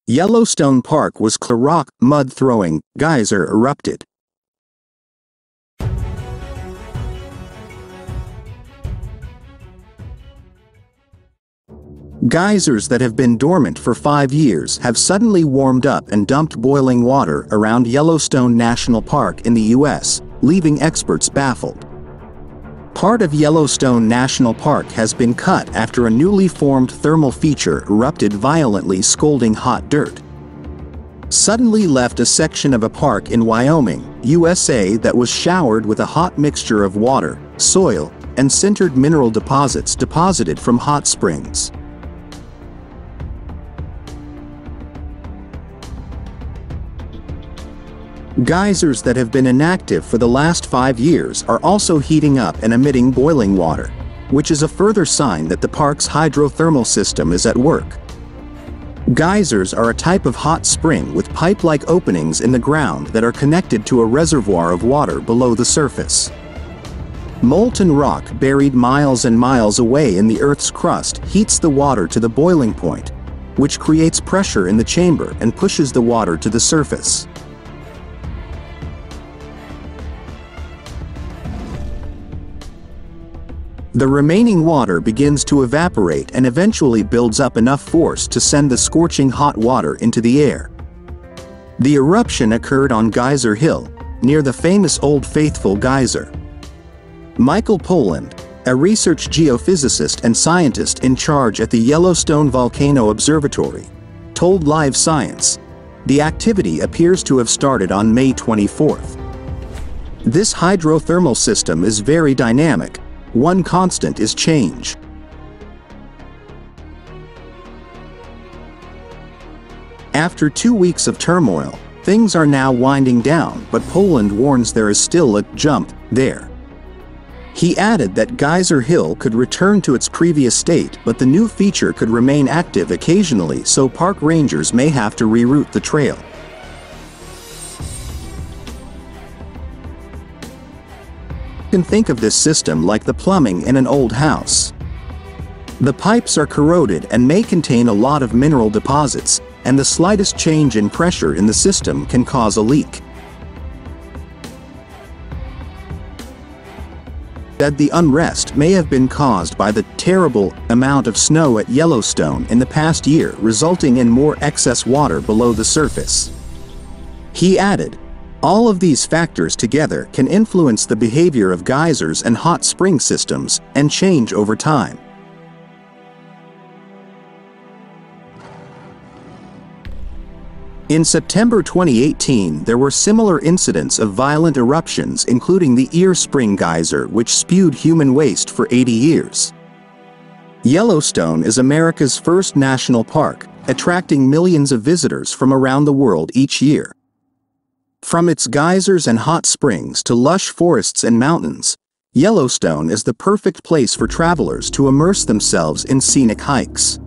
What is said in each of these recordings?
Yellowstone Park was rock, mud-throwing, geyser erupted. Geysers that have been dormant for 5 years have suddenly warmed up and dumped boiling water around Yellowstone National Park in the U.S., leaving experts baffled. Part of Yellowstone National Park has been cut after a newly formed thermal feature erupted violently, scalding hot dirt. Suddenly left a section of a park in Wyoming, USA that was showered with a hot mixture of water, soil, and sintered mineral deposits deposited from hot springs. Geysers that have been inactive for the last 5 years are also heating up and emitting boiling water, which is a further sign that the park's hydrothermal system is at work. Geysers are a type of hot spring with pipe-like openings in the ground that are connected to a reservoir of water below the surface. Molten rock buried miles and miles away in the Earth's crust heats the water to the boiling point, which creates pressure in the chamber and pushes the water to the surface. The remaining water begins to evaporate and eventually builds up enough force to send the scorching hot water into the air. The eruption occurred on Geyser Hill, near the famous Old Faithful Geyser. Michael Polland, a research geophysicist and scientist in charge at the Yellowstone Volcano Observatory, told Live Science, the activity appears to have started on May 24th. This hydrothermal system is very dynamic. One constant is change. After 2 weeks of turmoil, things are now winding down, but Polland warns there is still a jump there. He added that Geyser Hill could return to its previous state, but the new feature could remain active occasionally, so park rangers may have to reroute the trail. You can think of this system like the plumbing in an old house. The pipes are corroded and may contain a lot of mineral deposits, and the slightest change in pressure in the system can cause a leak. That the unrest may have been caused by the terrible amount of snow at Yellowstone in the past year, resulting in more excess water below the surface. He added, all of these factors together can influence the behavior of geysers and hot spring systems and change over time. In September 2018, there were similar incidents of violent eruptions, including the Ear Spring Geyser, which spewed human waste for 80 years. Yellowstone is America's first national park, attracting millions of visitors from around the world each year. From its geysers and hot springs to lush forests and mountains, Yellowstone is the perfect place for travelers to immerse themselves in scenic hikes.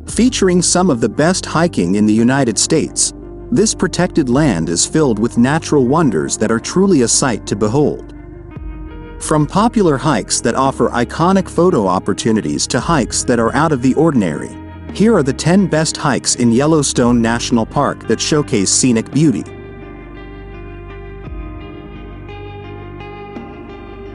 Featuring some of the best hiking in the United States, this protected land is filled with natural wonders that are truly a sight to behold. From popular hikes that offer iconic photo opportunities to hikes that are out of the ordinary, here are the 10 best hikes in Yellowstone National Park that showcase scenic beauty.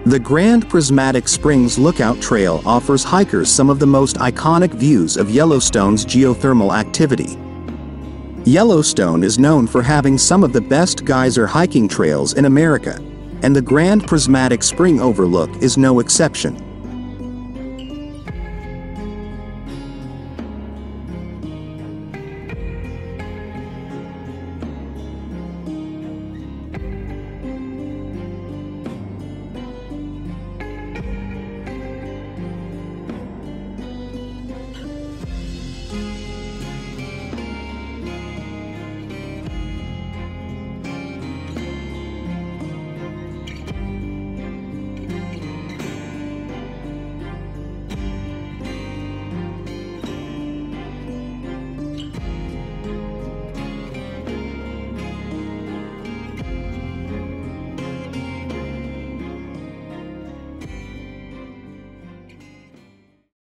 The Grand Prismatic Springs Lookout Trail offers hikers some of the most iconic views of Yellowstone's geothermal activity. Yellowstone is known for having some of the best geyser hiking trails in America, and the Grand Prismatic Spring Overlook is no exception.